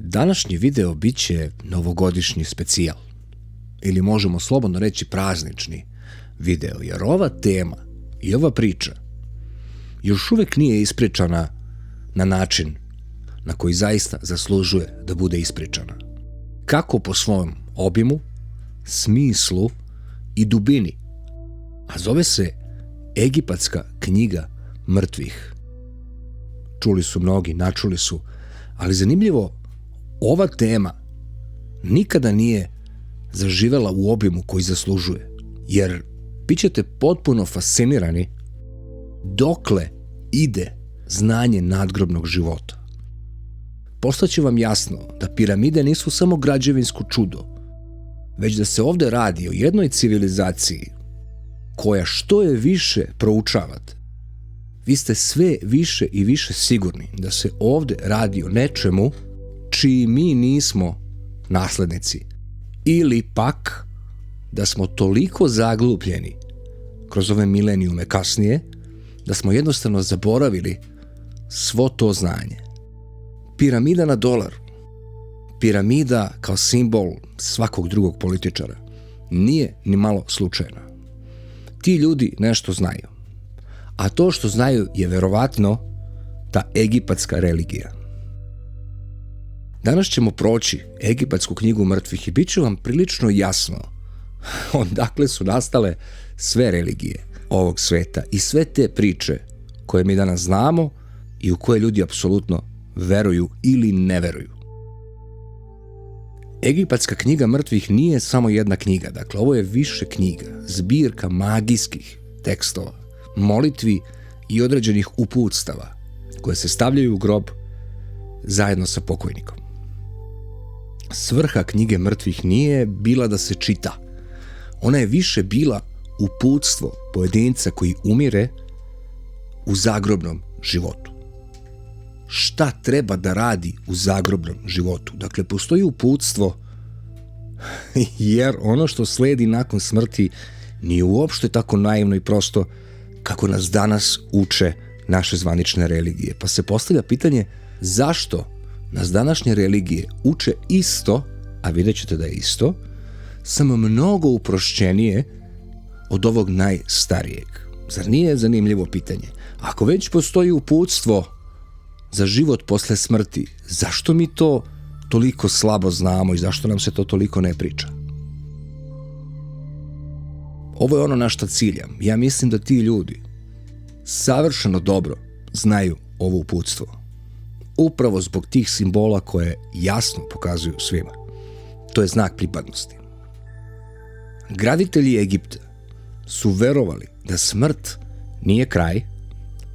Današnji video bit će novogodišnji specijal. Ili možemo slobodno reći praznični video, jer ova tema i ova priča još uvijek nije ispričana na način na koji zaista zaslužuje da bude ispričana. Kako po svom obimu, smislu i dubini, a zove se Egipatska knjiga mrtvih. Čuli su mnogi, načuli su, ali zanimljivo, ova tema nikada nije zaživela u obimu koji zaslužuje, jer bit ćete potpuno fascinirani dokle ide znanje nadgrobnog života. Postaće vam jasno da piramide nisu samo građevinsko čudo, već da se ovdje radi o jednoj civilizaciji koja što je više proučavate, vi ste sve više i više sigurni da se ovdje radi o nečemu čiji mi nismo naslednici, ili pak da smo toliko zaglupljeni kroz ove milenijume kasnije da smo jednostavno zaboravili svo to znanje. Piramida na dolaru, piramida kao simbol svakog drugog političara, nije ni malo slučajna. Ti ljudi nešto znaju, a to što znaju je verovatno ta egipatska religija. Danas ćemo proći Egipatsku knjigu mrtvih i bit će vam prilično jasno odakle su nastale sve religije ovog sveta i sve te priče koje mi danas znamo i u koje ljudi apsolutno veruju ili ne veruju. Egipatska knjiga mrtvih nije samo jedna knjiga, dakle ovo je više knjiga, zbirka magijskih tekstova, molitvi i određenih uputstava koje se stavljaju u grob zajedno sa pokojnikom. Svrha knjige mrtvih nije bila da se čita. Ona je više bila uputstvo pojedinca koji umire u zagrobnom životu. Šta treba da radi u zagrobnom životu? Dakle, postoji uputstvo, jer ono što sledi nakon smrti nije uopšte tako naivno i prosto kako nas danas uče naše zvanične religije. Pa se postavlja pitanje zašto nas današnje religije uče isto, a vidjet ćete da je isto, samo mnogo uprošćenije od ovog najstarijeg. Zar nije zanimljivo pitanje? Ako već postoji uputstvo za život posle smrti, zašto mi to toliko slabo znamo i zašto nam se to toliko ne priča? Ovo je ono na šta ciljam. Ja mislim da ti ljudi savršeno dobro znaju ovo uputstvo. Upravo zbog tih simbola koje jasno pokazuju svima. To je znak pripadnosti. Graditelji Egipta su verovali da smrt nije kraj,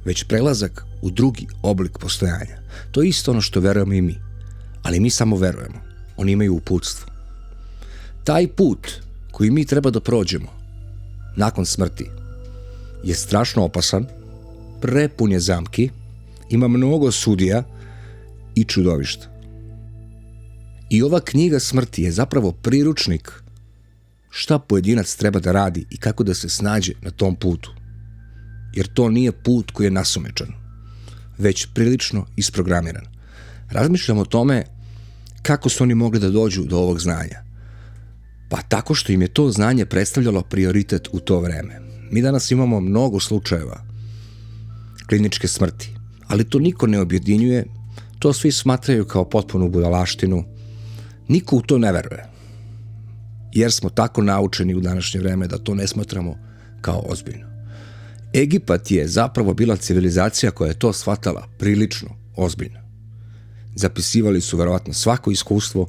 već prelazak u drugi oblik postojanja. To je isto ono što verujemo i mi. Ali mi samo verujemo. Oni imaju uputstvo. Taj put koji mi treba da prođemo nakon smrti je strašno opasan, prepun je zamki, ima mnogo sudija i čudovišta. I ova knjiga smrti je zapravo priručnik šta pojedinac treba da radi i kako da se snađe na tom putu. Jer to nije put koji je nasumečan, već prilično isprogramiran. Razmišljam o tome kako su oni mogli da dođu do ovog znanja. Pa tako što im je to znanje predstavljalo prioritet u to vreme. Mi danas imamo mnogo slučajeva kliničke smrti, ali to niko ne objedinjuje, to svi smatraju kao potpunu budalaštinu. Niko u to ne veruje, jer smo tako naučeni u današnje vreme da to ne smatramo kao ozbiljno. Egipat je zapravo bila civilizacija koja je to shvatala prilično ozbiljno. Zapisivali su verovatno svako iskustvo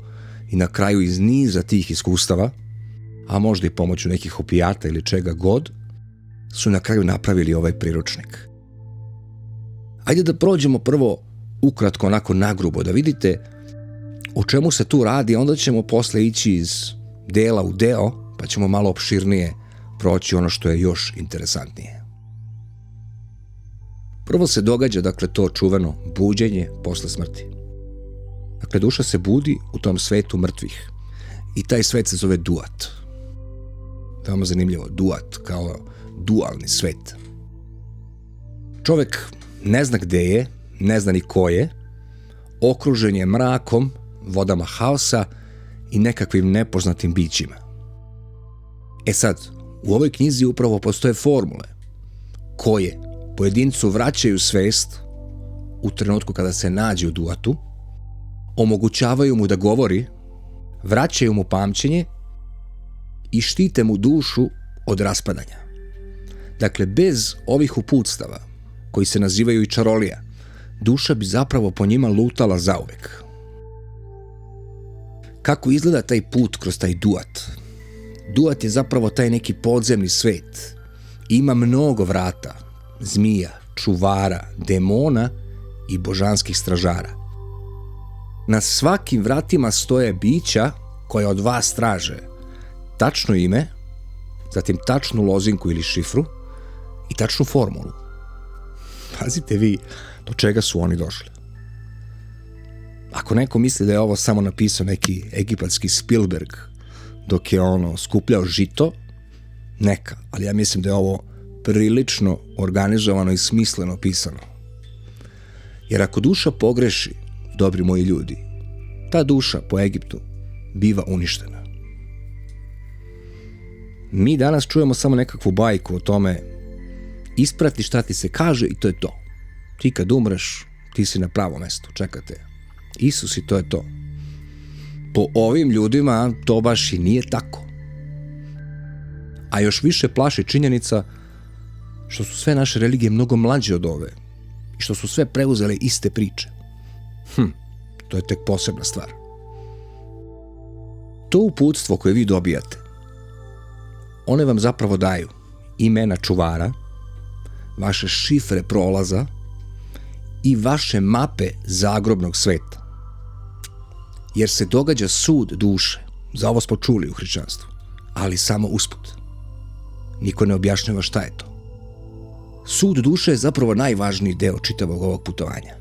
i na kraju iz niza tih iskustava, a možda i pomoću nekih opijata ili čega god, su na kraju napravili ovaj priručnik. Ajde da prođemo prvo ukratko onako nagrubo, da vidite o čemu se tu radi, a onda ćemo posle ići iz dela u deo, pa ćemo malo opširnije proći ono što je još interesantnije. Prvo se događa, dakle, to čuveno buđenje posle smrti. Dakle, duša se budi u tom svetu mrtvih i taj svet se zove Duat. Veoma zanimljivo, Duat kao dualni svet. Čovek ne zna gde je, ne zna ni ko je, okružen je mrakom, vodama haosa i nekakvim nepoznatim bićima. E sad, u ovoj knjizi upravo postoje formule koje pojedincu vraćaju svest u trenutku kada se nađe u duatu, omogućavaju mu da govori, vraćaju mu pamćenje i štite mu dušu od raspadanja. Dakle, bez ovih uputstava, koji se nazivaju i čarolija, duša bi zapravo po njima lutala zauvek. Kako izgleda taj put kroz taj duat? Duat je zapravo taj neki podzemni svet. Ima mnogo vrata, zmija, čuvara, demona i božanskih stražara. Na svakim vratima stoje bića koja od vas traže tačno ime, zatim tačnu lozinku ili šifru i tačnu formulu. Pazite vi do čega su oni došli. Ako neko misli da je ovo samo napisao neki egipatski Spielberg dok je skupljao žito, neka, ali ja mislim da je ovo prilično organizovano i smisleno pisano. Jer ako duša pogreši, dobri moji ljudi, ta duša po Egiptu biva uništena. Mi danas čujemo samo nekakvu bajku o tome, isprati šta ti se kaže i to je to. Ti kad umreš, ti si na pravom mestu, čekate. Isus i to je to. Po ovim ljudima to baš i nije tako. A još više plaši činjenica što su sve naše religije mnogo mlađe od ove i što su sve preuzele iste priče. To je tek posebna stvar. To uputstvo koje vi dobijate, one vam zapravo daju imena čuvara, vaše šifre prolaza i vaše mape zagrobnog sveta. Jer se događa sud duše. Za ovo smo čuli u hrišćanstvu, ali samo usput. Niko ne objašnjava šta je to. Sud duše je zapravo najvažniji deo čitavog ovog putovanja.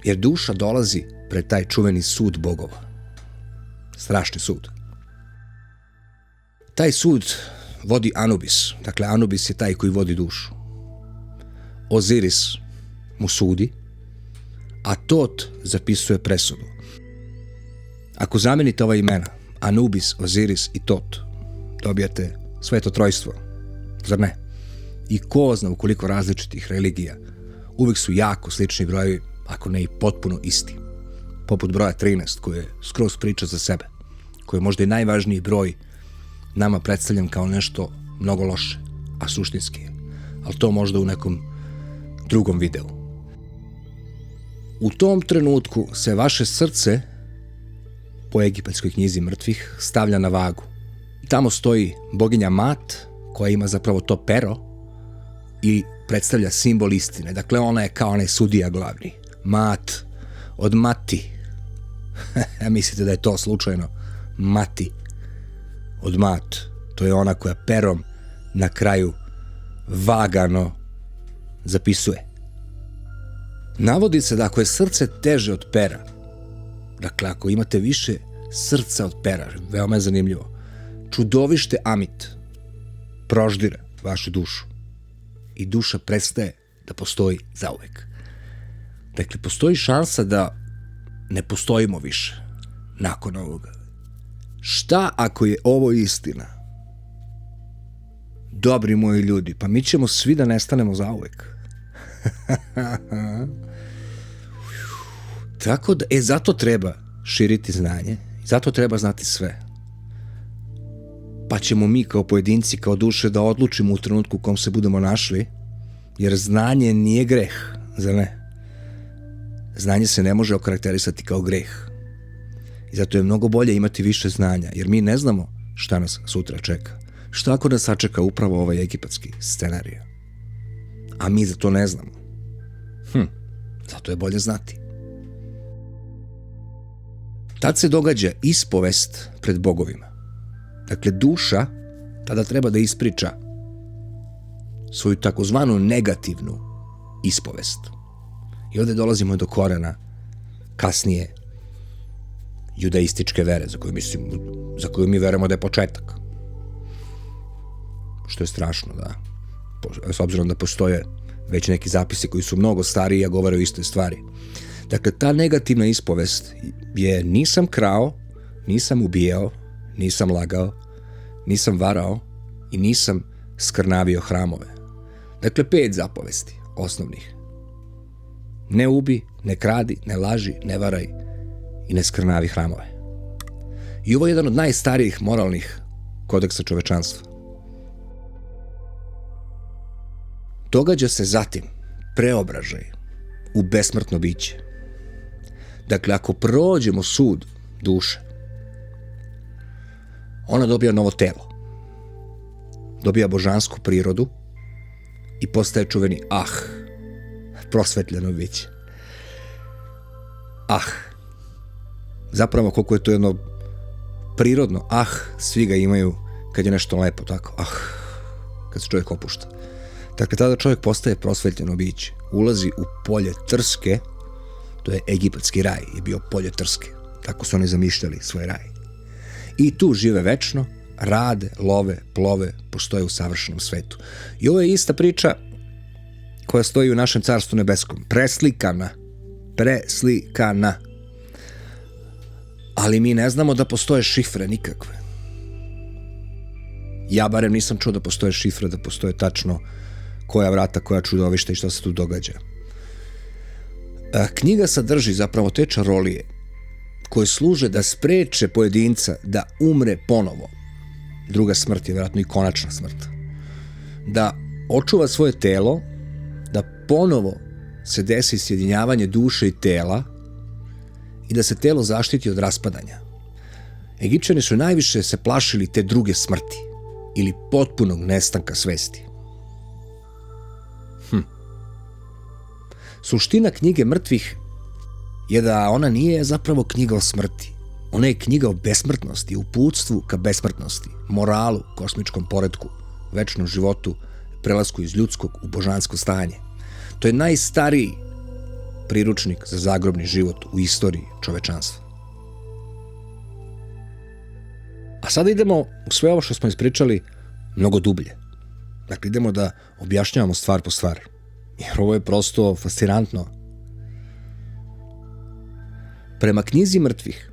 Jer duša dolazi pred taj čuveni sud bogova. Strašni sud. Taj sud vodi Anubis. Dakle, Anubis je taj koji vodi dušu. Oziris mu sudi, a Tot zapisuje presudu. Ako zamenite ova imena, Anubis, Oziris i Tot, dobijate sveto trojstvo, zar ne? I ko zna u koliko različitih religija uvek su jako slični brojevi, ako ne i potpuno isti. Poput broja 13, koji je skroz priča za sebe, koji je možda i najvažniji broj nama predstavljen kao nešto mnogo loše, a suštinski je. Ali to možda u nekom drugom videu. U tom trenutku se vaše srce po egipatskoj knjizi mrtvih stavlja na vagu. Tamo stoji boginja Mat, koja ima zapravo to pero i predstavlja simbol istine. Dakle, ona je kao onaj sudija glavni. Mat od Mati. Mislite da je to slučajno? Mati od Mat. To je ona koja perom na kraju vagano zapisuje. Navodi se da ako je srce teže od pera, dakle ako imate više srca od pera, veoma je zanimljivo, čudovište Amit proždire vašu dušu i duša prestaje da postoji zauvek. Dakle, postoji šansa da ne postojimo više nakon ovoga. Šta ako je ovo istina? Dobri moji ljudi, pa mi ćemo svi da nestanemo zauvek. Tako da, zato treba širiti znanje, zato treba znati sve. Pa ćemo mi kao pojedinci, kao duše da odlučimo u trenutku u kom se budemo našli, jer znanje nije greh, zar ne? Znanje se ne može okarakterisati kao greh. I zato je mnogo bolje imati više znanja, jer mi ne znamo šta nas sutra čeka. Šta ako nas sačeka upravo ovaj egipatski scenarij? A mi za to ne znamo. Zato je bolje znati. Tad se događa ispovest pred bogovima. Dakle, duša tada treba da ispriča svoju takozvanu negativnu ispovest. I ovdje dolazimo do korena kasnije judaističke vere, za koju mi verujemo da je početak. Što je strašno, da. S obzirom da postoje već neki zapisi koji su mnogo stariji, a govore o istoj stvari. Dakle, ta negativna ispovest je nisam krao, nisam ubijao, nisam lagao, nisam varao i nisam skrnavio hramove. Dakle, 5 zapovesti osnovnih. Ne ubi, ne kradi, ne laži, ne varaj i ne skrnavi hramove. I ovo je jedan od najstarijih moralnih kodeksa čovečanstva. Događa se zatim preobražaj u besmrtno biće. Dakle, ako prođemo sud duše, ona dobija novo telo, dobija božansku prirodu i postaje čuveni prosvetljeno biće. Zapravo koliko je to jedno prirodno, svi ga imaju kad je nešto lepo, tako, kad se čovjek opušta. Dakle, tada čovjek postaje prosvetljeno biće, ulazi u polje trske, to je egipatski raj, je bio polje trske, tako su oni zamišljali svoj raj. I tu žive večno, rade, love, plove, postoje u savršenom svetu. I ovo je ista priča koja stoji u našem carstvu nebeskom, preslikana. Ali mi ne znamo da postoje šifre nikakve. Ja barem nisam čuo da postoje šifre, da postoje tačno koja vrata, koja čudovišta i šta se tu događa. Knjiga sadrži zapravo te čarolije koje služe da spreče pojedinca da umre ponovo. Druga smrt je vjerojatno i konačna smrt. Da očuva svoje telo, da ponovo se desi sjedinjavanje duše i tela i da se telo zaštiti od raspadanja. Egipćani su najviše se plašili te druge smrti ili potpunog nestanka svesti. Suština knjige mrtvih je da ona nije zapravo knjiga o smrti. Ona je knjiga o besmrtnosti, uputstvu ka besmrtnosti, moralu, kosmičkom poretku, večnom životu, prelasku iz ljudskog u božansko stanje. To je najstariji priručnik za zagrobni život u istoriji čovečanstva. A sada idemo u sve ovo što smo ispričali mnogo dublje. Dakle, idemo da objašnjavamo stvar po stvar. Jer ovo je prosto fascinantno. Prema knjizi mrtvih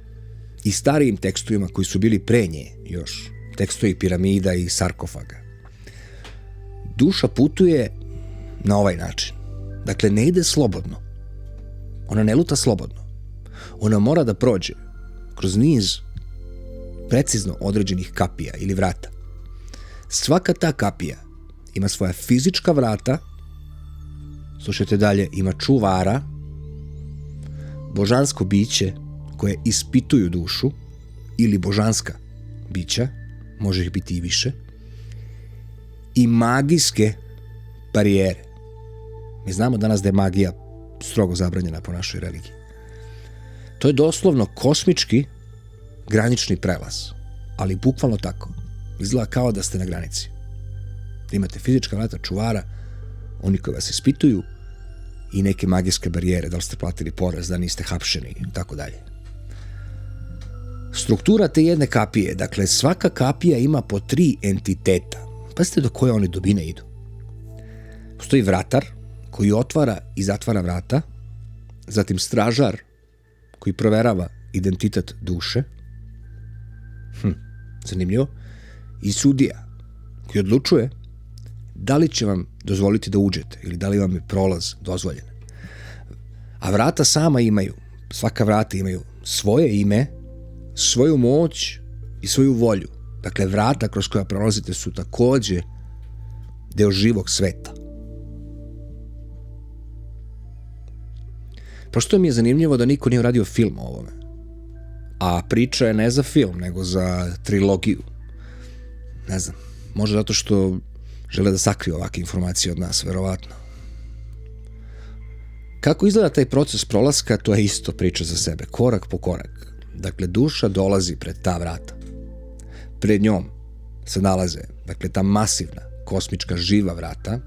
i starijim tekstovima koji su bili pre nje još, tekstovi piramida i sarkofaga, duša putuje na ovaj način. Dakle, ne ide slobodno. Ona ne luta slobodno. Ona mora da prođe kroz niz precizno određenih kapija ili vrata. Svaka ta kapija ima svoja fizička vrata, slušajte dalje, ima čuvara, božansko biće koje ispituju dušu ili božanska bića, može ih biti i više, i magijske barijere. Mi znamo danas da je magija strogo zabranjena po našoj religiji. To je doslovno kosmički granični prelaz, ali bukvalno tako. Izgleda kao da ste na granici. Imate fizička vrata, čuvara, oni koji vas ispituju i neke magijske barijere, da li ste platili porez, da niste hapšeni i tako dalje. Struktura te jedne kapije, dakle svaka kapija ima po 3 entiteta. Pazite do koje one dubine idu. Postoji vratar koji otvara i zatvara vrata, zatim stražar koji proverava identitet duše, zanimljivo, i sudija koji odlučuje da li će vam dozvoliti da uđete ili da li vam je prolaz dozvoljen. A vrata sama imaju, svaka vrata imaju svoje ime, svoju moć i svoju volju. Dakle, vrata kroz koja prolazite su takođe deo živog sveta. Prosto mi je zanimljivo da niko nije uradio film o ovome. A priča je ne za film, nego za trilogiju. Ne znam, možda zato što žele da sakriju ovakve informacije od nas, verovatno. Kako izgleda taj proces prolaska, to je isto priča za sebe, korak po korak. Dakle, duša dolazi pred ta vrata. Pred njom se nalaze, dakle, ta masivna, kosmička, živa vrata,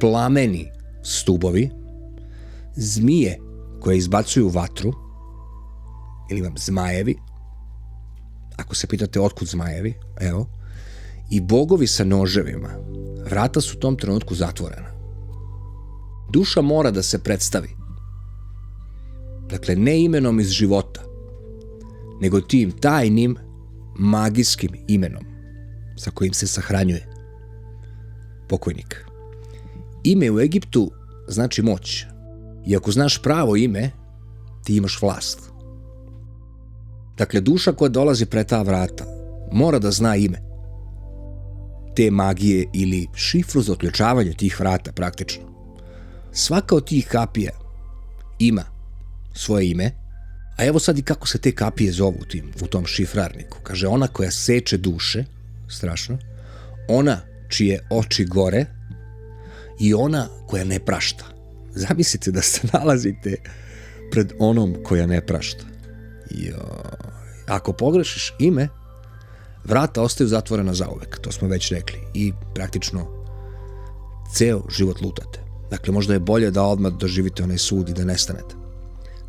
plameni stubovi, zmije koje izbacuju vatru, ili vam zmajevi, ako se pitate otkud zmajevi, evo, i bogovi sa noževima. Vrata su u tom trenutku zatvorena. Duša mora da se predstavi. Dakle, ne imenom iz života, nego tim tajnim magijskim imenom sa kojim se sahranjuje pokojnik. Ime u Egiptu znači moć. I ako znaš pravo ime, ti imaš vlast. Dakle, duša koja dolazi pred ta vrata mora da zna ime te magije ili šifru za otključavanje tih vrata praktično. Svaka od tih kapija ima svoje ime, a evo sad i kako se te kapije zovu u tom šifrarniku. Kaže, ona koja seče duše, strašno, ona čije oči gore i ona koja ne prašta. Zamislite da se nalazite pred onom koja ne prašta. Ako pogrešiš ime, vrata ostaju zatvorena zauvek, to smo već rekli, i praktično ceo život lutate. Dakle, možda je bolje da odmah doživite onaj sud i da nestanete,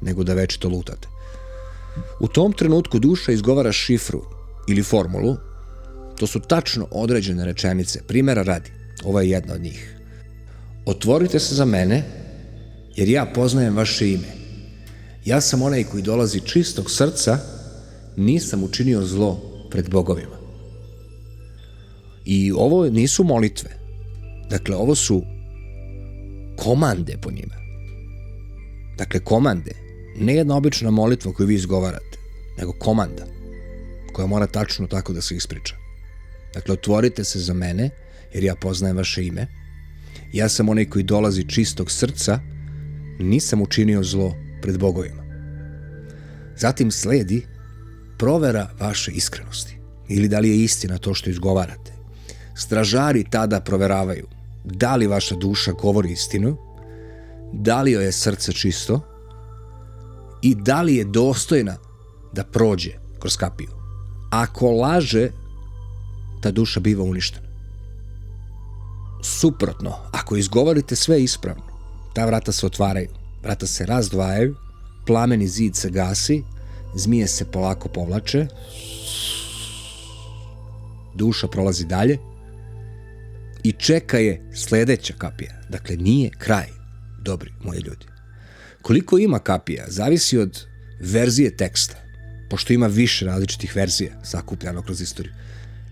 nego da večito lutate. U tom trenutku duša izgovara šifru ili formulu. To su tačno određene rečenice. Primera radi, ovo je jedna od njih. Otvorite se za mene, jer ja poznajem vaše ime. Ja sam onaj koji dolazi čistog srca, nisam učinio zlo pred bogovima. I ovo nisu molitve. Dakle, ovo su komande po njima. Dakle, komande. Ne jedna obična molitva koju vi izgovarate, nego komanda koja mora tačno tako da se ispriča. Dakle, otvorite se za mene, jer ja poznajem vaše ime. Ja sam onaj koji dolazi čistog srca, nisam učinio zlo pred bogovima. Zatim sledi provera vaše iskrenosti ili da li je istina to što izgovarate. Stražari tada proveravaju da li vaša duša govori istinu, da li joj je srce čisto i da li je dostojna da prođe kroz kapiju. Ako laže, ta duša biva uništena. Suprotno, ako izgovorite sve ispravno, ta vrata se otvaraju, vrata se razdvajaju, plameni zid se gasi, zmije se polako povlače, duša prolazi dalje i čeka je sledeća kapija. Dakle, nije kraj, dobri moji ljudi. Koliko ima kapija zavisi od verzije teksta, pošto ima više različitih verzija sakupljano kroz istoriju.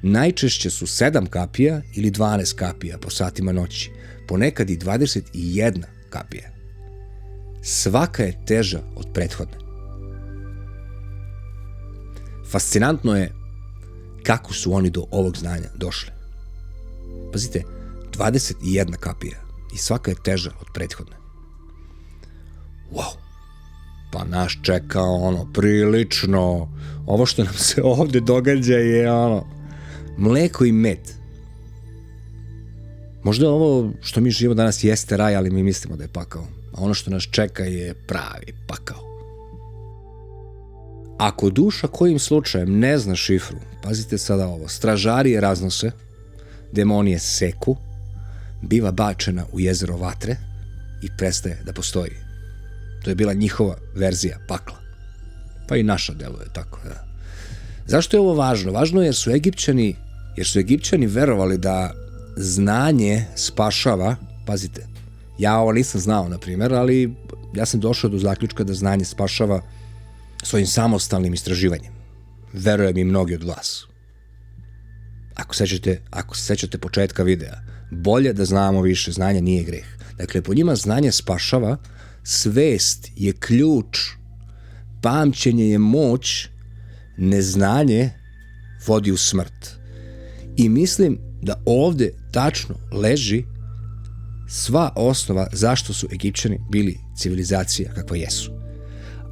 Najčešće su 7 kapija ili 12 kapija po satima noći, ponekad i 21 kapija. Svaka je teža od prethodne. Fascinantno je kako su oni do ovog znanja došli. Pazite, 21 kapija i svaka je teža od prethodne. Wow! Pa nas čeka prilično. Ovo što nam se ovde događa je mleko i med. Možda ovo što mi živimo danas jeste raj, ali mi mislimo da je pakao. A ono što nas čeka je pravi pakao. Ako duša kojim slučajem ne zna šifru, pazite sada ovo, stražari je raznose, demoni je seku, biva bačena u jezero vatre i prestaje da postoji. To je bila njihova verzija pakla. Pa i naša deluje tako. Da. Zašto je ovo važno? Važno je jer su Egipćani verovali da znanje spašava. Pazite, ja ovo nisam znao, na primjer, ali ja sam došao do zaključka da znanje spašava svojim samostalnim istraživanjem. Verujem i mnogi od vas. Ako se sećate početka videa, bolje da znamo više, znanje nije greh. Dakle, po njima znanje spašava, svest je ključ, pamćenje je moć, neznanje vodi u smrt. I mislim da ovde tačno leži sva osnova zašto su Egipćani bili civilizacija kakva jesu.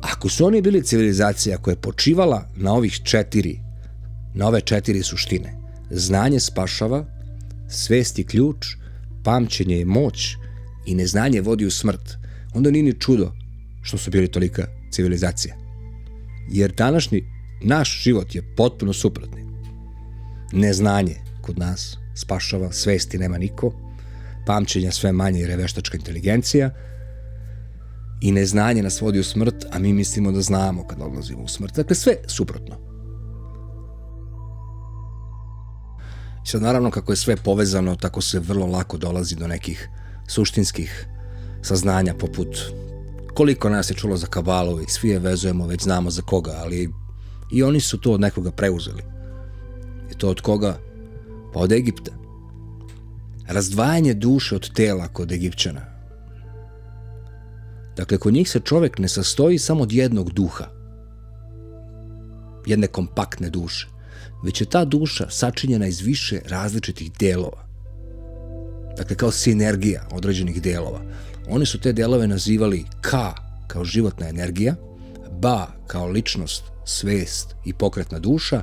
Ako su oni bili civilizacija koja je počivala na ove 4 suštine, znanje spašava, svest je ključ, pamćenje je moć i neznanje vodi u smrt, onda nije ni čudo što su bili tolika civilizacija. Jer današnji naš život je potpuno suprotni. Neznanje kod nas spašava, svesti nema niko, pamćenja sve manje jer je veštačka inteligencija i neznanje nas vodi u smrt, a mi mislimo da znamo kad odlazimo u smrt. Dakle, sve suprotno. I sad naravno kako je sve povezano, tako se vrlo lako dolazi do nekih suštinskih saznanja poput Koliko nas je čulo za kabalu i svi je vezujemo, već znamo za koga, ali i oni su to od nekoga preuzeli. I to od koga? Pa od Egipta. Razdvajanje duše od tela kod Egipćana. Dakle, kod njih se čovjek ne sastoji samo od jednog duha, jedne kompaktne duše, već je ta duša sačinjena iz više različitih delova. Dakle, kao sinergija određenih delova. Oni su te delove nazivali Ka kao životna energija, Ba kao ličnost, svest i pokretna duša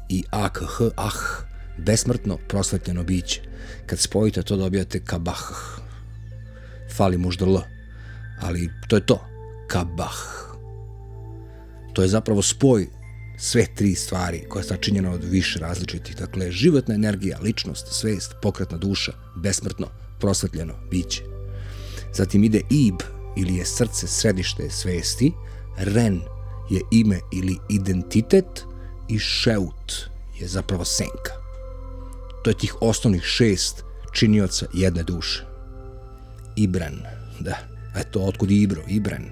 i Akh, besmrtno prosvetljeno biće. Kad spojite to dobijate Kabah. Fali možda L, ali to je to. Kabah. To je zapravo spoj sve tri stvari koja je sačinjena od više različitih. Dakle, životna energija, ličnost, svest, pokretna duša, besmrtno prosvetljeno biće. Zatim ide Ib, ili je srce, središte svesti, Ren je ime ili identitet i Šeut je zapravo senka. To je tih osnovnih 6 činioca jedne duše. Ibren, da, eto otkud Ibro, Ibren.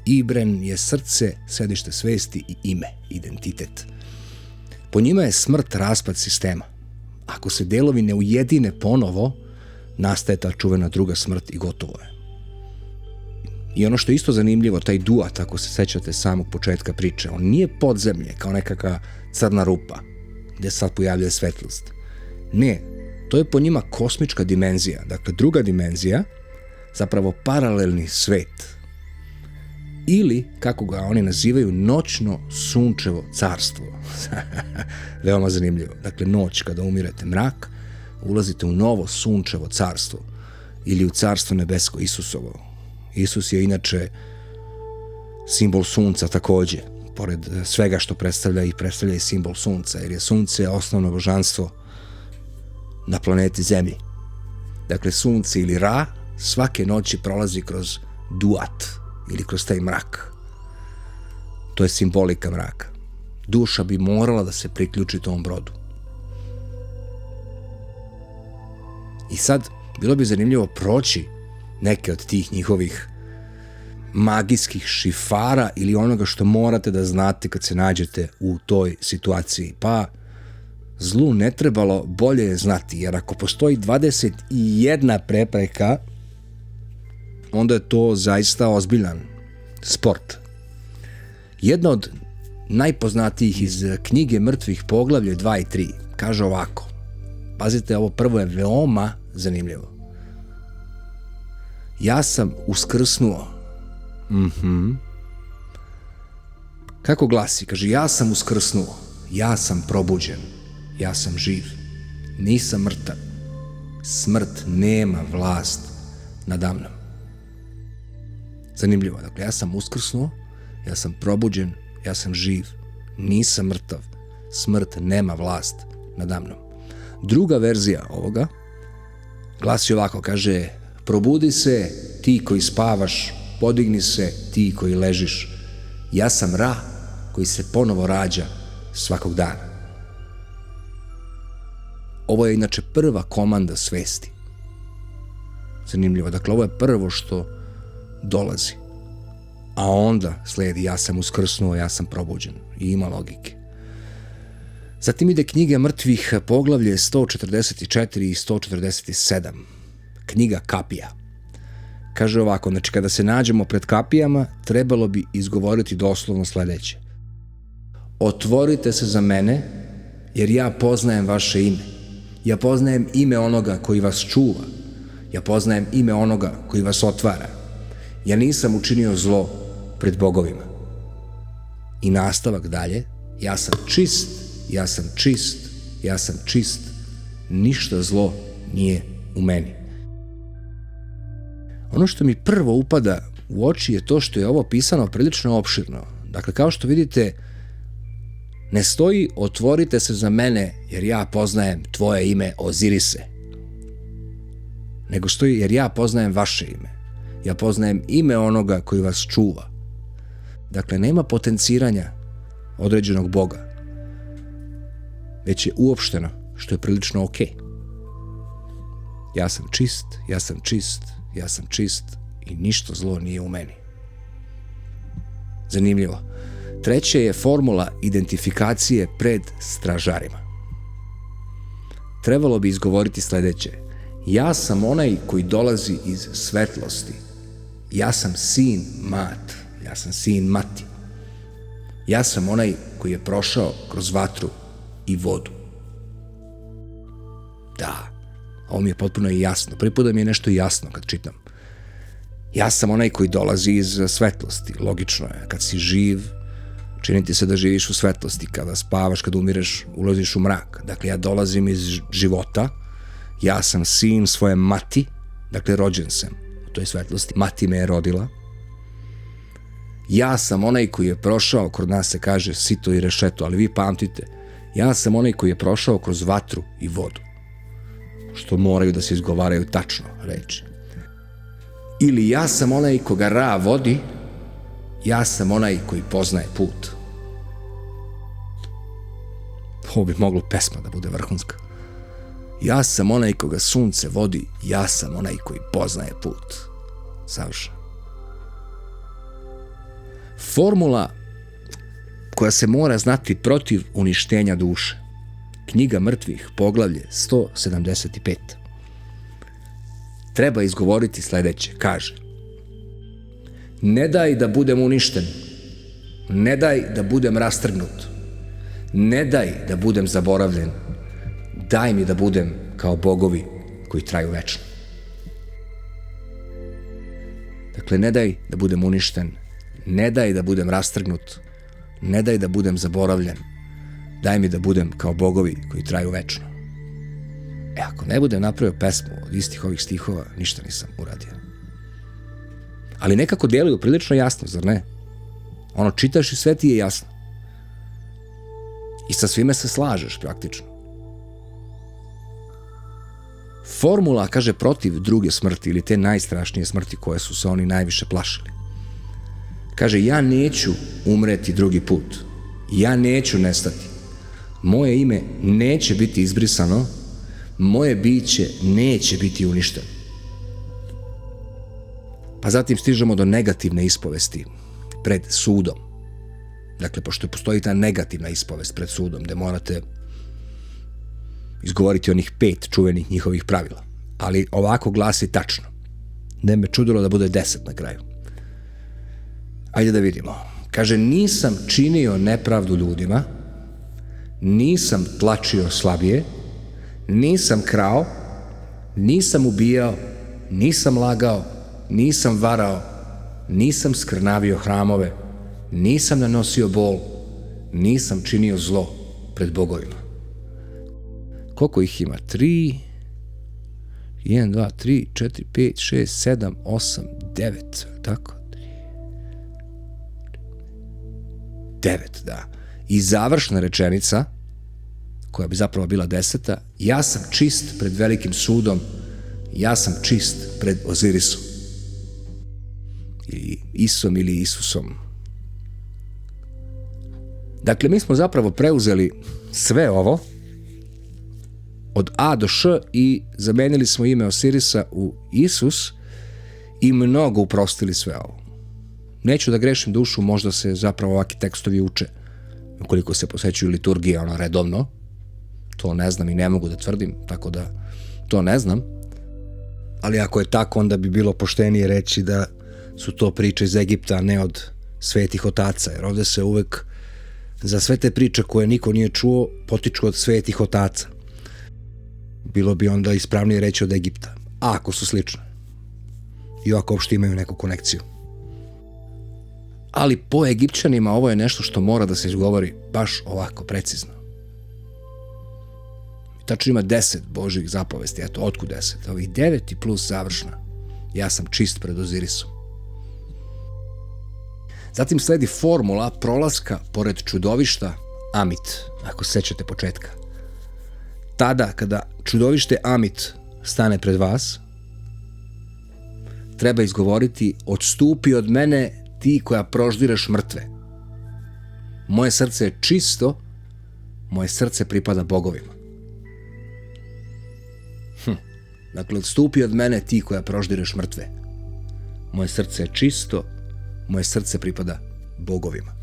Ibren je srce, središte svesti i ime, identitet. Po njima je smrt raspad sistema. Ako se delovi ne ujedine ponovo, nastaje ta čuvena druga smrt i gotovo je. I ono što je isto zanimljivo, taj duat, ako se sećate samog početka priče, on nije podzemlje kao nekakva crna rupa gdje sad pojavljuje svetlost. Ne, to je po njima kosmička dimenzija, dakle druga dimenzija, zapravo paralelni svet. Ili, kako ga oni nazivaju, noćno sunčevo carstvo. Veoma zanimljivo. Dakle, noć kada umirete, mrak, ulazite u novo sunčevo carstvo ili u carstvo nebesko Isusovo. Isus je inače simbol sunca također, pored svega što predstavlja i simbol sunca, jer je sunce osnovno božanstvo na planeti Zemlji. Dakle, sunce ili Ra svake noći prolazi kroz duat ili kroz taj mrak. To je simbolika mraka. Duša bi morala da se priključi tom brodu. I sad, bilo bi zanimljivo proći neke od tih njihovih magijskih šifara ili onoga što morate da znate kad se nađete u toj situaciji. Pa, zlu ne trebalo bolje je znati, jer ako postoji 21 prepreka, onda je to zaista ozbiljan sport. Jedna od najpoznatijih iz knjige mrtvih poglavlje 2 i 3 kaže ovako. Pazite, ovo prvo je veoma zanimljivo. Ja sam uskrsnuo. Kako glasi? Kaže, ja sam uskrsnuo, ja sam probuđen, ja sam živ, nisam mrtav. Smrt nema vlast nadamnom. Zanimljivo, dakle, ja sam uskrsnuo, ja sam probuđen, ja sam živ, nisam mrtav, smrt nema vlast nadamnom. Druga verzija ovoga glasi ovako, kaže, probudi se ti koji spavaš, podigni se ti koji ležiš, ja sam Ra koji se ponovo rađa svakog dana. Ovo je inače prva komanda svesti. Zanimljivo, dakle, ovo je prvo što dolazi. A onda sledi ja sam uskrsnuo, ja sam probuđen. I ima logike. Zatim ide knjiga mrtvih poglavlje 144 i 147. Knjiga kapija. Kaže ovako, znači kada se nađemo pred kapijama, trebalo bi izgovoriti doslovno sledeće. Otvorite se za mene, jer ja poznajem vaše ime. Ja poznajem ime onoga koji vas čuva. Ja poznajem ime onoga koji vas otvara. Ja nisam učinio zlo pred bogovima. I nastavak dalje, ja sam čist, ja sam čist, ja sam čist, ništa zlo nije u meni. Ono što mi prvo upada u oči je to što je ovo pisano prilično opširno. Dakle, kao što vidite, ne stoji otvorite se za mene jer ja poznajem tvoje ime Ozirise. Nego stoji jer ja poznajem vaše ime. Ja poznajem ime onoga koji vas čuva. Dakle, nema potenciranja određenog Boga. Već je uopšteno, što je prilično okej. Ja sam čist, ja sam čist, ja sam čist i ništa zlo nije u meni. Zanimljivo. Treće je formula identifikacije pred stražarima. Trebalo bi izgovoriti sledeće. Ja sam onaj koji dolazi iz svetlosti. Ja sam sin Mat. Ja sam sin Mati. Ja sam onaj koji je prošao kroz vatru i vodu. Da, ovo mi je potpuno jasno. Prvi put da mi je nešto jasno kad čitam. Ja sam onaj koji dolazi iz svetlosti. Logično je. Kad si živ, čini ti se da živiš u svetlosti. Kada spavaš, kada umireš, ulaziš u mrak. Dakle, ja dolazim iz života. Ja sam sin svoje mati. Dakle, rođen sam u toj svetlosti. Mati me je rodila. Ja sam onaj koji je prošao, kod nas se kaže sito i rešeto, ali vi pamtite, ja sam onaj koji je prošao kroz vatru i vodu. Što moraju da se izgovaraju tačno reči. Ili ja sam onaj koga Ra vodi, ja sam onaj koji poznaje put. Ovo bi moglo pesma da bude vrhunska. Ja sam onaj koga sunce vodi, ja sam onaj koji poznaje put. Savršeno. Formula koja se mora znati protiv uništenja duše. Knjiga mrtvih, poglavlje 175. Treba izgovoriti sledeće. Kaže: ne daj da budem uništen, ne daj da budem rastrgnut, ne daj da budem zaboravljen, daj mi da budem kao bogovi koji traju večno. Dakle, ne daj da budem uništen, ne daj da budem rastrgnut, ne daj da budem zaboravljen, daj mi da budem kao bogovi koji traju večno. Ako ne budem napravio pesmu od istih ovih stihova, ništa nisam uradio. Ali nekako deluju prilično jasno, zar ne? Ono, čitaš i sve ti je jasno. I sa svime se slažeš praktično. Formula, kaže, protiv druge smrti ili te najstrašnije smrti koje su se oni najviše plašili. Kaže, ja neću umreti drugi put. Ja neću nestati. Moje ime neće biti izbrisano. Moje biće neće biti uništeno. Pa zatim stižemo do negativne ispovesti pred sudom. Dakle, pošto postoji ta negativna ispovest pred sudom, gde morate izgovoriti onih 5 čuvenih njihovih pravila. Ali ovako glasi tačno. Ne me čudilo da bude 10 na kraju. Ajde da vidimo. Kaže, nisam činio nepravdu ljudima, nisam tlačio slabije, nisam krao, nisam ubijao, nisam lagao, nisam varao, nisam skrnavio hramove, nisam nanosio bol, nisam činio zlo pred bogovima. Koliko ih ima? 3, 1, 2, 3, 4, 5, 6, 7, 8, 9, tako? 9, da. I završna rečenica, koja bi zapravo bila 10. Ja sam čist pred velikim sudom, ja sam čist pred Ozirisom. Ili Isom ili Isusom. Dakle, mi smo zapravo preuzeli sve ovo od A do Š i zamenili smo ime Osirisa u Isus i mnogo uprostili sve ovo. Neću da grešim dušu, možda se zapravo ovakvi tekstovi uče ukoliko se posvećuju liturgije redovno. To ne znam i ne mogu da tvrdim, tako da to ne znam. Ali ako je tako, onda bi bilo poštenije reći da su to priče iz Egipta, a ne od svetih otaca, jer ovde se uvek za sve te priče koje niko nije čuo potiču od svetih otaca. Bilo bi onda ispravnije reći od Egipta, a ako su slične. I ako uopšte imaju neku konekciju. Ali po Egipćanima ovo je nešto što mora da se izgovori baš ovako precizno. Tačno ima 10 Božjih zapovesti, eto, otkud 10? Ovih 9 i plus završna. Ja sam čist pred Ozirisom. Zatim sledi formula prolaska pored čudovišta Amit, ako se sećate početka. Tada, kada čudovište Amit stane pred vas, treba izgovoriti: odstupi od mene ti koja proždiraš mrtve. Moje srce je čisto, moje srce pripada bogovima. Dakle, odstupi od mene ti koja proždiraš mrtve. Moje srce je čisto, moje srce pripada bogovima.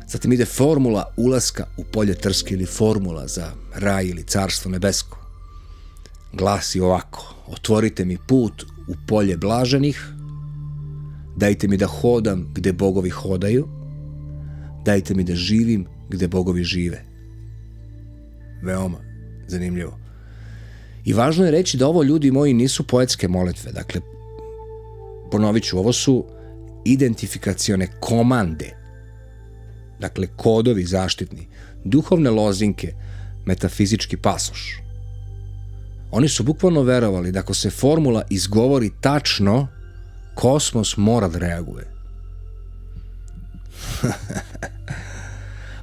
Zatim ide formula ulaska u polje Trske ili formula za raj ili carstvo nebesko. Glasi ovako: otvorite mi put u polje blaženih, dajte mi da hodam gde bogovi hodaju, dajte mi da živim gde bogovi žive. Veoma zanimljivo. I važno je reći da ovo, ljudi moji, nisu poetske molitve. Dakle, ponovit ću, ovo su identifikacione komande. Dakle, kodovi zaštitni, duhovne lozinke, metafizički pasoš. Oni su bukvalno verovali da ako se formula izgovori tačno, kosmos mora da reaguje.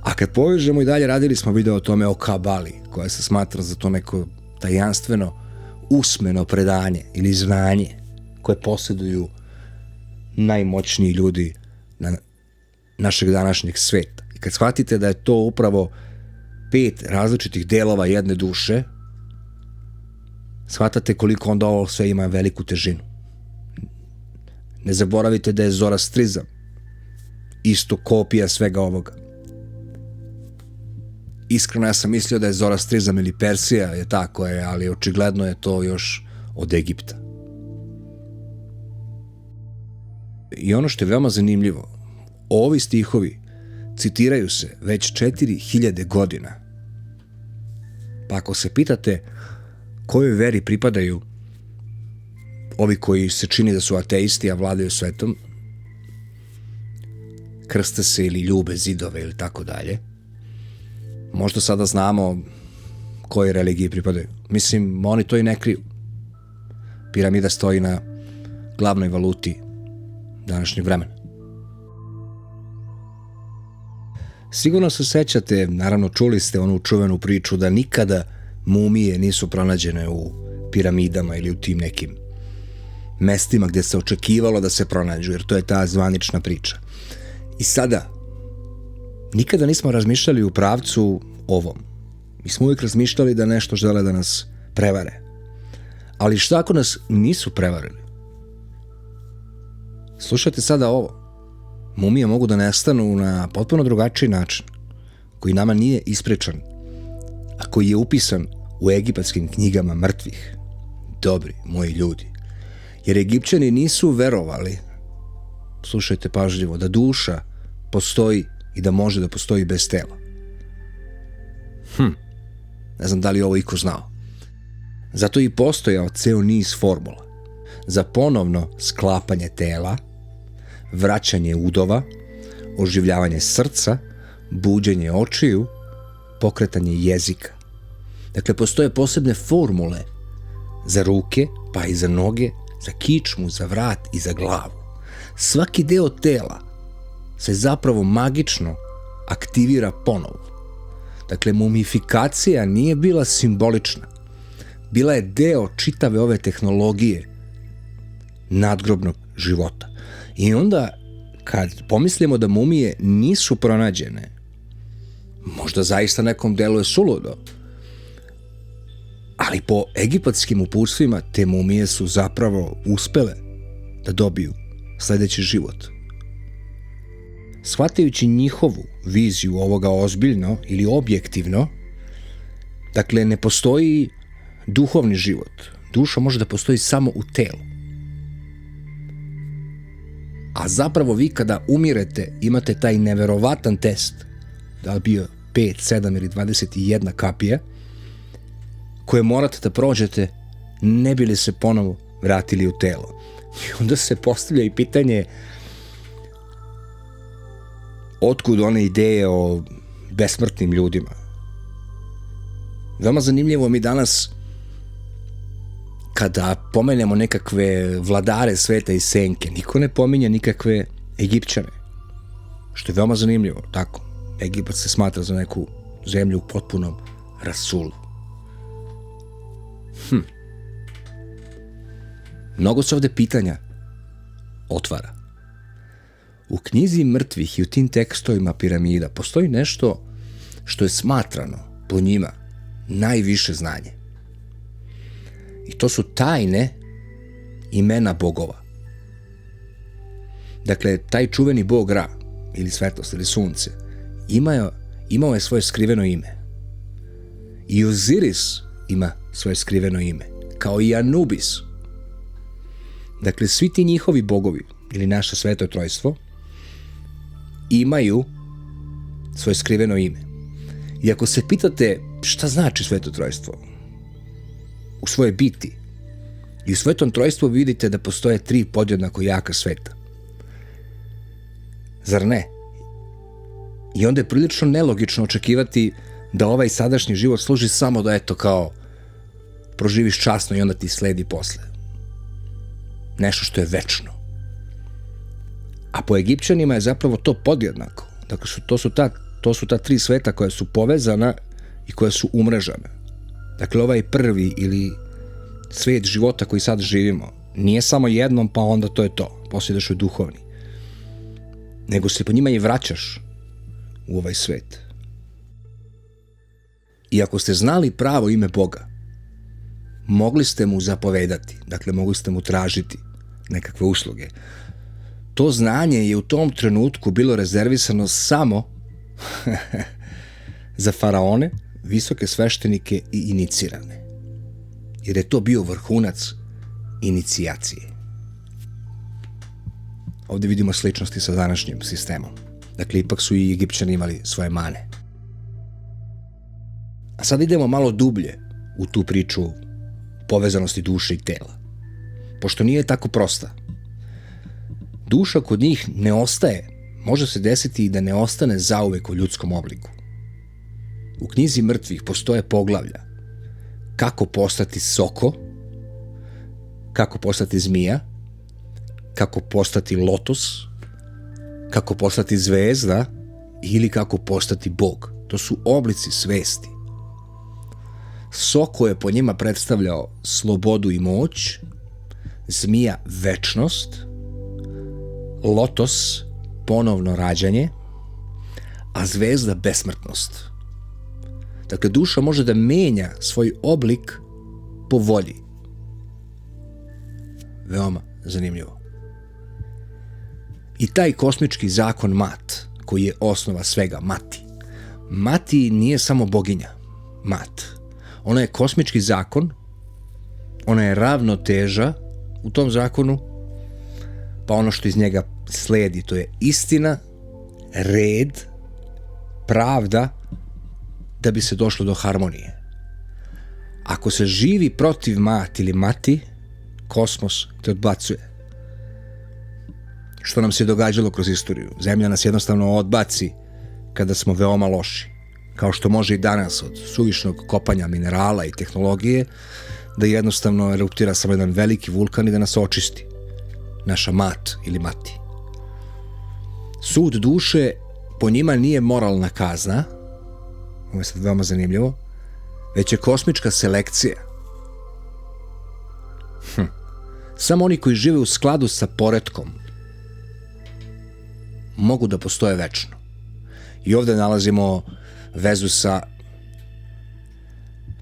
A kad povežemo i dalje, radili smo video o tome o kabali, koja se smatra za to neko tajanstveno usmeno predanje ili znanje koje posjeduju najmoćniji ljudi našeg današnjeg sveta. I kad shvatite da je to upravo 5 različitih delova jedne duše, shvatate koliko onda ovo sve ima veliku težinu. Ne zaboravite da je zoroastrizam isto kopija svega ovoga. Iskreno, ja sam mislio da je zoroastrizam ili Persija je tako je, ali očigledno je to još od Egipta. I ono što je veoma zanimljivo, ovi stihovi citiraju se već 4000 godina. Pa ako se pitate kojoj veri pripadaju ovi koji se čini da su ateisti, a vladaju svetom, krste se ili ljube zidove ili tako dalje, možda sada znamo koje religiji pripadaju. Mislim, oni to i ne kriju. Piramida stoji na glavnoj valuti današnjeg vremena. Sigurno se sećate, naravno čuli ste onu čuvenu priču da nikada mumije nisu pronađene u piramidama ili u tim nekim mestima gdje se očekivalo da se pronađu, jer to je ta zvanična priča. I sada, nikada nismo razmišljali u pravcu ovom. Mi smo uvijek razmišljali da nešto žele da nas prevare. Ali šta ako nas nisu prevarili? Slušajte sada ovo. Mumije mogu da nestanu na potpuno drugačiji način, koji nama nije ispričan, a koji je upisan u egipatskim knjigama mrtvih. Dobri moji ljudi. Jer Egipćani nisu verovali, slušajte pažljivo, da duša postoji i da može da postoji bez tela. Ne znam da li ovo iko znao. Zato i postojao ceo niz formula za ponovno sklapanje tela, vraćanje udova, oživljavanje srca, buđenje očiju, pokretanje jezika. Dakle, postoje posebne formule za ruke, pa i za noge, za kičmu, za vrat i za glavu. Svaki deo tela se zapravo magično aktivira ponovo. Dakle, mumifikacija nije bila simbolična. Bila je deo čitave ove tehnologije nadgrobnog života. I onda, kad pomislimo da mumije nisu pronađene, možda zaista nekom delu je suludo, ali po egipatskim uputstvima te mumije su zapravo uspele da dobiju sledeći život. Shvatajući njihovu viziju ovoga ozbiljno ili objektivno, dakle, ne postoji duhovni život. Duša može da postoji samo u telu. A zapravo vi kada umirete imate taj neverovatan test, da li bio 5, 7 ili 21 kapija, koje morate da prođete ne bi li se ponovo vratili u telo. I onda se postavlja i pitanje otkud one ideje o besmrtnim ljudima. Veoma zanimljivo, mi danas kada pomenemo nekakve vladare sveta i senke, niko ne pominje nikakve Egipćane. Što je veoma zanimljivo, tako. Egipat se smatra za neku zemlju u potpunom rasulu. Mnogo se ovde pitanja otvara. U knjizi mrtvih i u tim tekstovima piramida postoji nešto što je smatrano po njima najviše znanje. I to su tajne imena bogova. Dakle, taj čuveni bog Ra, ili svetlost, ili sunce, imao je svoje skriveno ime. I Oziris ima svoje skriveno ime, kao i Anubis. Dakle, svi ti njihovi bogovi, ili naše sveto trojstvo, imaju svoje skriveno ime. I ako se pitate šta znači sveto trojstvo, u svojoj biti i u svetom trojstvu vidite da postoje 3 podjednako jaka sveta. Zar ne? I onda je prilično nelogično očekivati da ovaj sadašnji život služi samo da eto kao proživiš časno i onda ti sledi posle. Nešto što je večno. A po Egipćanima je zapravo to podjednako. Dakle, to su ta 3 sveta koja su povezana i koja su umrežana. Dakle, ovaj prvi ili svet života koji sad živimo nije samo jednom pa onda to je to. Poslije ideš u duhovni. Nego se po njima i vraćaš u ovaj svet. I ako ste znali pravo ime Boga, mogli ste mu zapovedati, dakle mogli ste mu tražiti nekakve usluge. To znanje je u tom trenutku bilo rezervisano samo za faraone, visoke sveštenike i inicirane. Jer je to bio vrhunac inicijacije. Ovdje vidimo sličnosti sa današnjim sistemom. Dakle, ipak su i Egipćani imali svoje mane. A sad idemo malo dublje u tu priču povezanosti duše i tela. Pošto nije tako prosta. Duša kod njih ne ostaje, može se desiti i da ne ostane zauvek u ljudskom obliku. U knjizi mrtvih postoje poglavlja kako postati soko, kako postati zmija, kako postati lotos, kako postati zvezda ili kako postati Bog. To su oblici svesti. Soko je po njima predstavljao slobodu i moć, zmija večnost, lotos ponovno rađanje, a zvezda besmrtnost. Dakle, duša može da menja svoj oblik po volji. Veoma zanimljivo. I taj kosmički zakon Mat, koji je osnova svega, Mati. Mati nije samo boginja, Mat. Ona je kosmički zakon, ona je ravnoteža u tom zakonu, pa ono što iz njega sledi, to je istina, red, pravda, da bi se došlo do harmonije. Ako se živi protiv Mat ili Mati, kosmos te odbacuje. Što nam se događalo kroz istoriju. Zemlja nas jednostavno odbaci kada smo veoma loši. Kao što može i danas od suvišnog kopanja minerala i tehnologije da jednostavno eruptira samo jedan veliki vulkan i da nas očisti. Naša Mat ili Mati. Sud duše po njima nije moralna kazna, ovo je sad veoma zanimljivo, već je kosmička selekcija. Samo oni koji žive u skladu sa poretkom mogu da postoje večno. I ovdje nalazimo vezu sa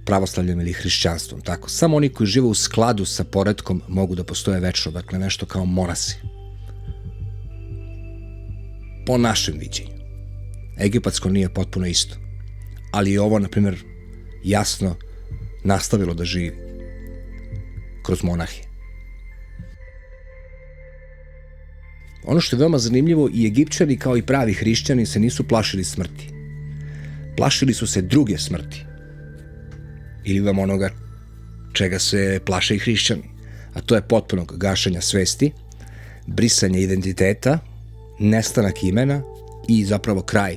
pravoslavljem ili hrišćanstvom. Tako. Samo oni koji žive u skladu sa poretkom mogu da postoje večno. Dakle, nešto kao monasi. Po našem viđenju. Egipatsko nije potpuno isto. Ali je ovo, na primjer, jasno nastavilo da živi kroz monahe. Ono što je veoma zanimljivo, i Egipćani kao i pravi hrišćani se nisu plašili smrti. Plašili su se druge smrti. Ili vam onoga čega se plaše i hrišćani. A to je potpunog gašenja svesti, brisanje identiteta, nestanak imena i zapravo kraj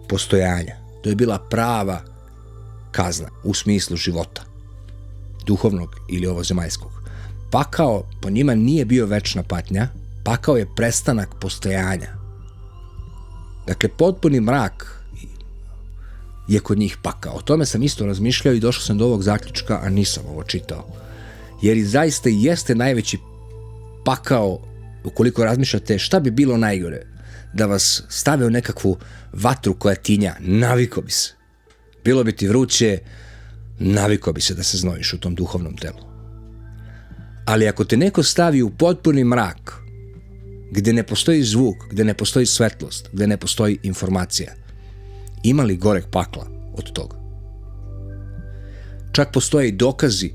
postojanja. To je bila prava kazna u smislu života. Duhovnog ili ovozemaljskog. Pakao po njima nije bio večna patnja, pakao je prestanak postojanja. Dakle, potpuni mrak je kod njih pakao. O tome sam isto razmišljao i došao sam do ovog zaključka, a nisam ovo čitao. Jer i zaista jeste najveći pakao, ukoliko razmišljate šta bi bilo najgore, da vas stave u nekakvu vatru koja tinja, naviko bi se. Bilo bi ti vruće, naviko bi se da se znojiš u tom duhovnom telu. Ali ako te neko stavi u potpuni mrak, gde ne postoji zvuk, gde ne postoji svetlost, gde ne postoji informacija. Ima li goreg pakla od toga? Čak postoje i dokazi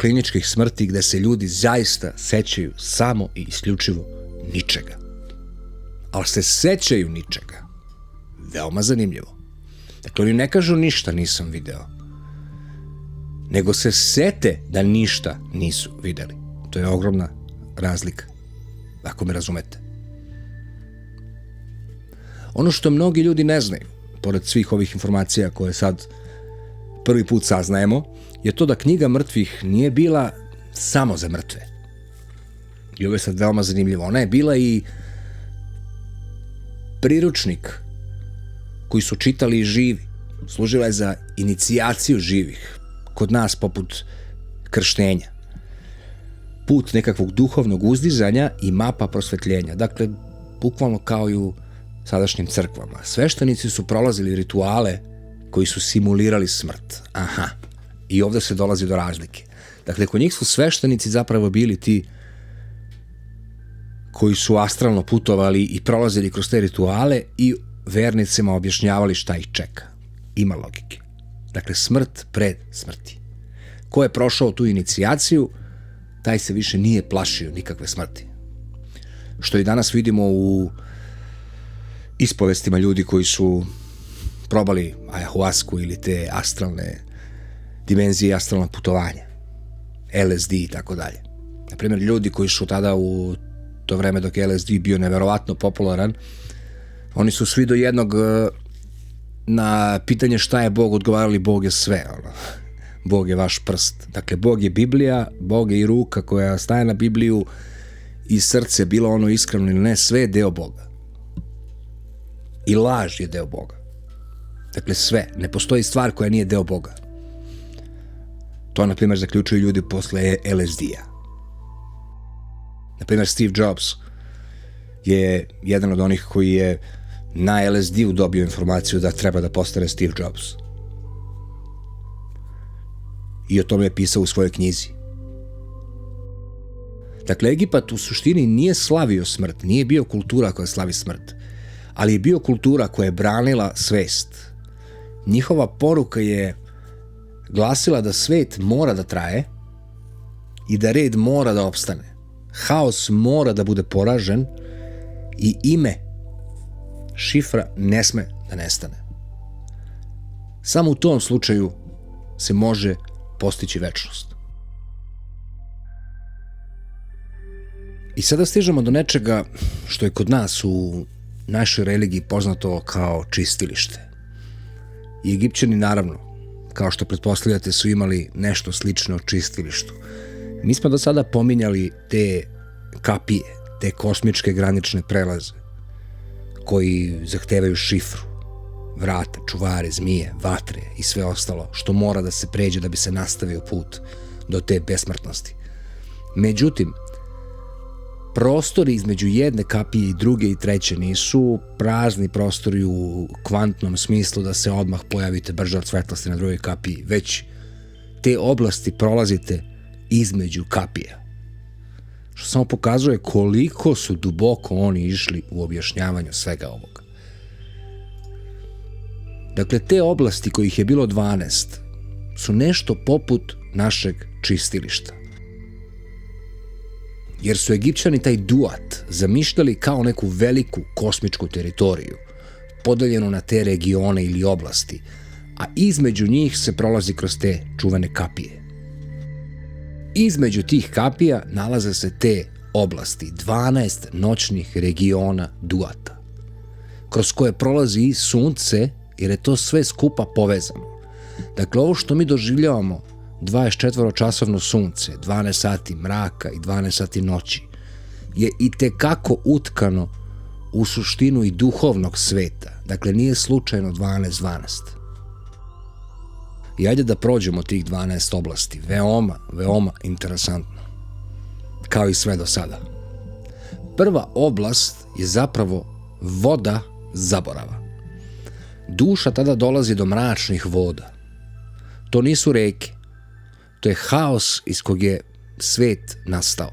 kliničkih smrti gde se ljudi zaista sećaju samo i isključivo ničega. Ali se sećaju ničega. Veoma zanimljivo. Dakle, oni ne kažu ništa nisam video, nego se sete da ništa nisu videli. To je ogromna razlika, ako me razumete. Ono što mnogi ljudi ne znaju, pored svih ovih informacija koje sad prvi put saznajemo, je to da knjiga mrtvih nije bila samo za mrtve. I ovo je sad veoma zanimljivo. Ona je bila i priručnik koji su čitali i živi. Služila je za inicijaciju živih. Kod nas poput krštenja. Put nekakvog duhovnog uzdizanja i mapa prosvetljenja. Dakle, bukvalno kao i u sadašnjim crkvama. Sveštenici su prolazili rituale koji su simulirali smrt. Aha. I ovde se dolazi do razlike. Dakle, kod njih su sveštenici zapravo bili ti koji su astralno putovali i prolazili kroz te rituale i vernicima objašnjavali šta ih čeka. Ima logike. Dakle, smrt pred smrti. Ko je prošao tu inicijaciju, taj se više nije plašio nikakve smrti. Što i danas vidimo u ispovestima ljudi koji su probali ayahuasku ili te astralne dimenzije, astralna putovanja, LSD i tako dalje. Naprimjer, ljudi koji su tada u to vreme dok je LSD bio neverovatno popularan, oni su svi do jednog na pitanje šta je Bog odgovarali Bog je sve. Bog je vaš prst. Dakle, Bog je Biblija, Bog je i ruka koja staje na Bibliju i srce, bilo ono iskreno ili ne, sve je deo Boga. I laž je deo Boga. Dakle, sve. Ne postoji stvar koja nije deo Boga. To, na primjer, zaključuju ljudi posle LSD-a. Na primjer, Steve Jobs je jedan od onih koji je na LSD-u dobio informaciju da treba da postane Steve Jobs. I o tome je pisao u svojoj knjizi. Dakle, Egipat u suštini nije slavio smrt, nije bio kultura koja slavi smrt, ali je bio kultura koja je branila svest. Njihova poruka je glasila da svet mora da traje i da red mora da opstane. Haos mora da bude poražen i ime, šifra, ne sme da nestane. Samo u tom slučaju se može postići večnost. I sada stižemo do nečega što je kod nas u našoj religiji poznato kao čistilište. I Egipćani, naravno, kao što pretpostavljate, su imali nešto slično čistilištu. Mi smo do sada pominjali te kapije, te kosmičke granične prelaze, koji zahtevaju šifru, vrata, čuvare, zmije, vatre i sve ostalo što mora da se pređe da bi se nastavio put do te besmrtnosti. Međutim, prostori između jedne kapije i druge i treće nisu prazni prostori u kvantnom smislu da se odmah pojavite brže od svetlosti na drugoj kapiji, već te oblasti prolazite između kapija. Što samo pokazuje koliko su duboko oni išli u objašnjavanju svega ovoga. Dakle, te oblasti kojih je bilo 12 su nešto poput našeg čistilišta. Jer su Egipćani taj duat zamišljali kao neku veliku kosmičku teritoriju, podeljenu na te regione ili oblasti, a između njih se prolazi kroz te čuvene kapije. Između tih kapija nalaze se te oblasti, 12 noćnih regiona duata, kroz koje prolazi i sunce, jer je to sve skupa povezano. Dakle, ovo što mi doživljavamo, 24-časovno sunce, 12 sati mraka i 12 sati noći, je i tekako utkano u suštinu i duhovnog sveta. Dakle, nije slučajno 12-12. I ajde da prođemo tih 12 oblasti. Veoma, veoma interesantno. Kao i sve do sada. Prva oblast je zapravo voda zaborava. Duša tada dolazi do mračnih voda. To nisu reke. To je haos iz kog je svet nastao.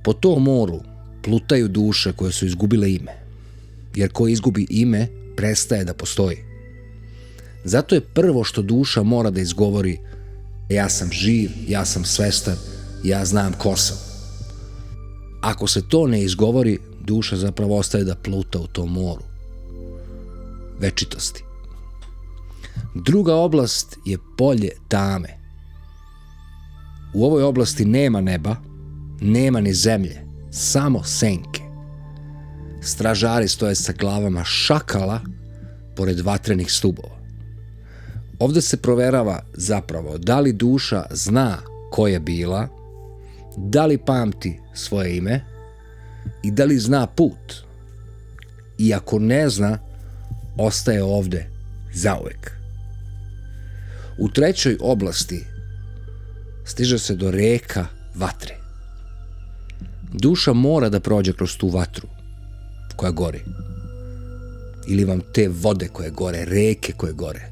Po tom moru plutaju duše koje su izgubile ime. Jer ko izgubi ime, prestaje da postoji. Zato je prvo što duša mora da izgovori: ja sam živ, ja sam svestan, ja znam ko sam. Ako se to ne izgovori, duša zapravo ostaje da pluta u tom moru večitosti. Druga oblast je polje tame. U ovoj oblasti nema neba, nema ni zemlje, samo senke. Stražari stoje sa glavama šakala pored vatrenih stubova. Ovde se proverava zapravo da li duša zna ko je bila, da li pamti svoje ime i da li zna put. I ako ne zna, ostaje ovde zauvek. U trećoj oblasti stiže se do reka vatre. Duša mora da prođe kroz tu vatru koja gori. Ili vam te vode koje gore, reke koje gore.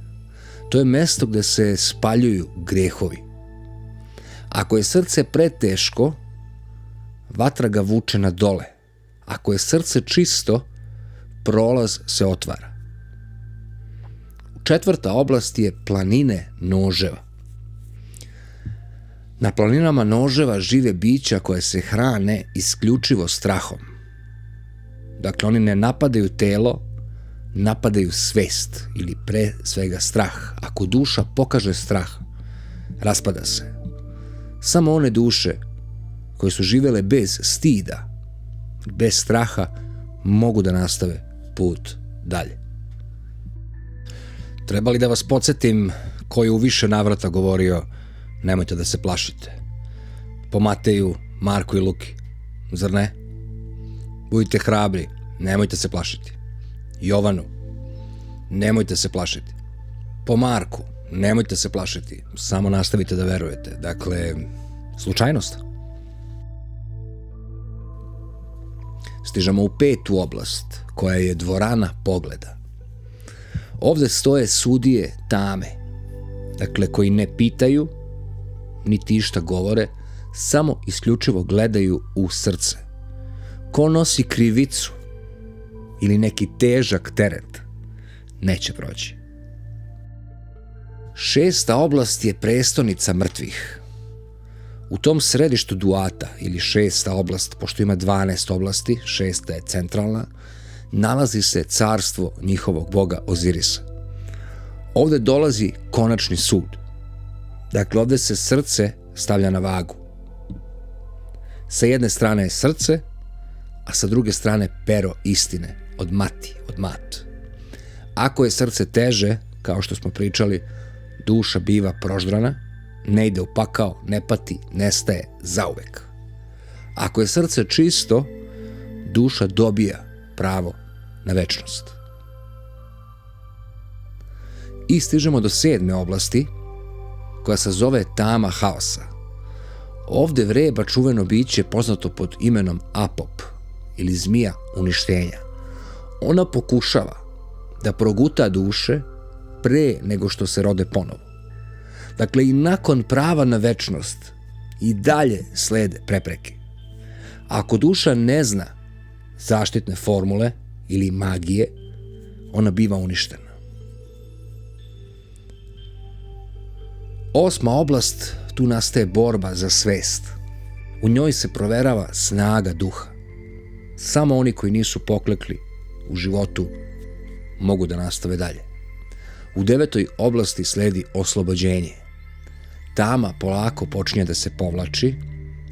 To je mesto gde se spaljuju grehovi. Ako je srce preteško, vatra ga vuče na dole. Ako je srce čisto, prolaz se otvara. Četvrta oblast je planine noževa. Na planinama noževa žive bića koje se hrane isključivo strahom. Dakle, oni ne napadaju telo, napadaju svest ili pre svega strah. Ako duša pokaže strah, raspada se. Samo one duše koje su živele bez stida, bez straha, mogu da nastave put dalje. Treba li da vas podsjetim ko je u više navrata govorio: nemojte da se plašite? Po Mateju, Marku i Luki, zar ne? Budite hrabri, nemojte se plašiti. Jovanu, nemojte se plašiti. Po Marku, nemojte se plašiti, samo nastavite da verujete. Dakle, slučajnost. Stižemo u petu oblast, koja je dvorana pogleda. Ovde stoje sudije tame, dakle, koji ne pitaju, niti išta govore, samo isključivo gledaju u srce. Ko nosi krivicu ili neki težak teret, neće proći. Šesta oblast je prestonica mrtvih. U tom središtu duata, ili šesta oblast, pošto ima 12 oblasti, šesta je centralna, nalazi se carstvo njihovog boga Ozirisa. Ovde dolazi konačni sud. Dakle, ovde se srce stavlja na vagu. Sa jedne strane je srce, a sa druge strane pero istine, od mat. Ako je srce teže, kao što smo pričali, duša biva proždrana, ne ide u pakao, ne pati, nestaje zauvek. Ako je srce čisto, duša dobija pravo na večnost. I stižemo do 7. oblasti, koja se zove tama haosa. Ovde vreba čuveno biće poznato pod imenom Apop, ili zmija uništenja. Ona pokušava da proguta duše pre nego što se rode ponovo. Dakle, i nakon prava na večnost i dalje slede prepreke. Ako duša ne zna zaštitne formule ili magije, ona biva uništena. 8. oblast, tu nastaje borba za svest. U njoj se proverava snaga duha. Samo oni koji nisu poklekli u životu mogu da nastave dalje. U 9. oblasti sledi oslobođenje. Tama polako počinje da se povlači,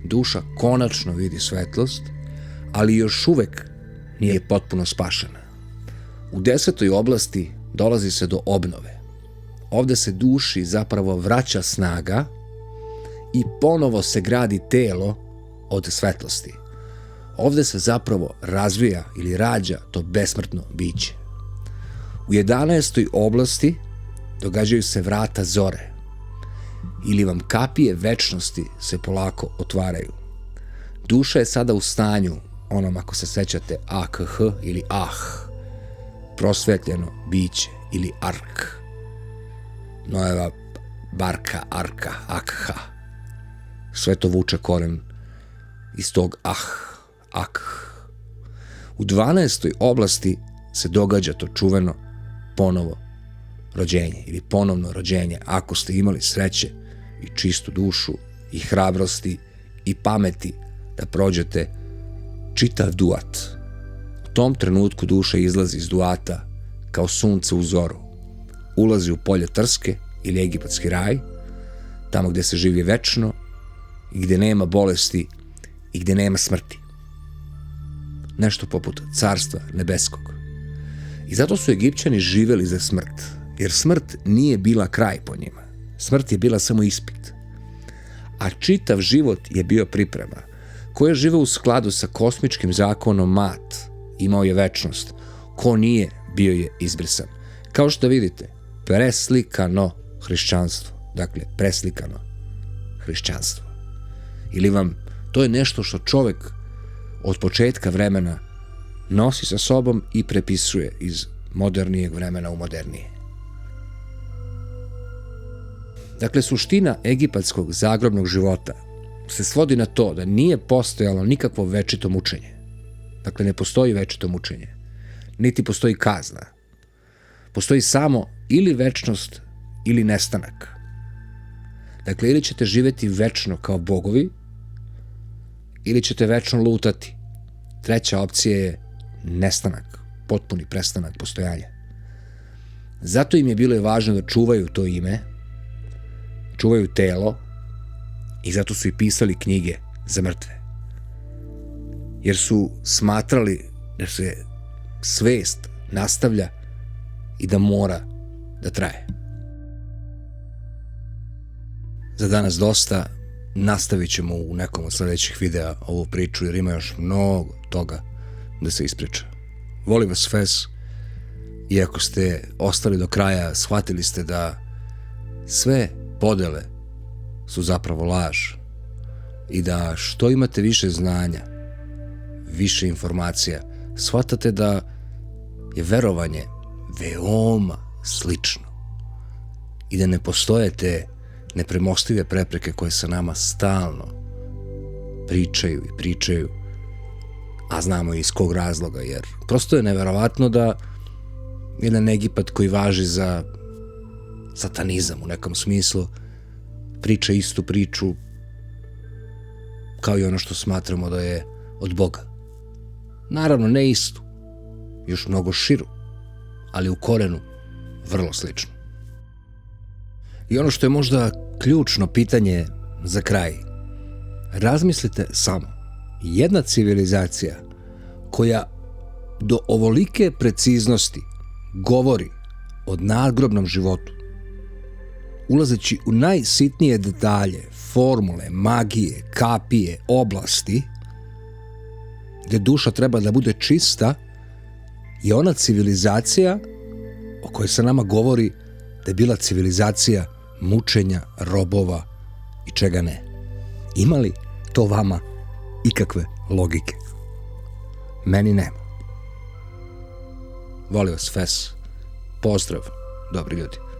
duša konačno vidi svetlost, ali još uvek nije potpuno spašena. U 10. oblasti dolazi se do obnove. Ovde se duši zapravo vraća snaga i ponovo se gradi telo od svetlosti. Ovde se zapravo razvija ili rađa to besmrtno biće. U 11. oblasti događaju se vrata zore ili vam kapije večnosti se polako otvaraju. Duša je sada u stanju, onom ako se sećate AKH ili prosvetljeno biće ili ark. Noeva barka, arka, akha. Sve to vuče koren iz tog akh. U 12. oblasti se događa to čuveno ponovo rođenje ili ponovno rođenje, ako ste imali sreće i čistu dušu i hrabrosti i pameti da prođete čitav duat. U tom trenutku duša izlazi iz duata kao sunce u zoru. Ulazi u polje Trske ili egipatski raj, tamo gde se živi večno i gde nema bolesti i gde nema smrti. Nešto poput carstva nebeskog. I zato su Egipćani živeli za smrt, jer smrt nije bila kraj po njima. Smrt je bila samo ispit. A čitav život je bio priprema. Ko je živeo u skladu sa kosmičkim zakonom mat, imao je večnost. Ko nije, bio je izbrisan. Kao što vidite, preslikano hrišćanstvo. Dakle, preslikano hrišćanstvo. Ili vam, to je nešto što čovek od početka vremena nosi sa sobom i prepisuje iz modernijeg vremena u modernije. Dakle, suština egipatskog zagrobnog života se svodi na to da nije postojalo nikakvo večito mučenje. Dakle, ne postoji večito mučenje, niti postoji kazna. Postoji samo ili večnost ili nestanak. Dakle, ili ćete živeti večno kao bogovi, ili ćete večno lutati. Treća opcija je nestanak, potpuni prestanak postojanja. Zato im je bilo važno da čuvaju to ime, čuvaju telo i zato su i pisali knjige za mrtve. Jer su smatrali da se svest nastavlja i da mora da traje. Za danas dosta, nastavit ćemo u nekom od sledećih videa ovu priču jer ima još mnogo toga da se ispriča. Volim vas Fes, i ako ste ostali do kraja, shvatili ste da sve podele su zapravo laž i da što imate više znanja, više informacija, shvatate da je verovanje veoma slično i da ne postoje te nepremostive prepreke koje sa nama stalno pričaju, a znamo iz kog razloga, jer prosto je neverovatno da jedan Egipat koji važi za satanizam u nekom smislu priča istu priču kao i ono što smatramo da je od Boga. Naravno, ne istu, još mnogo širu, ali u korenu vrlo slično. I ono što je možda ključno pitanje za kraj, razmislite samo, jedna civilizacija koja do ovolike preciznosti govori o nadgrobnom životu, ulazeći u najsitnije detalje, formule, magije, kapije, oblasti, gde duša treba da bude čista, je ona civilizacija o kojoj se nama govori da je bila civilizacija mučenja, robova i čega ne. Ima li to vama ikakve logike? Meni nema. Volim vas Fes. Pozdrav, dobri ljudi.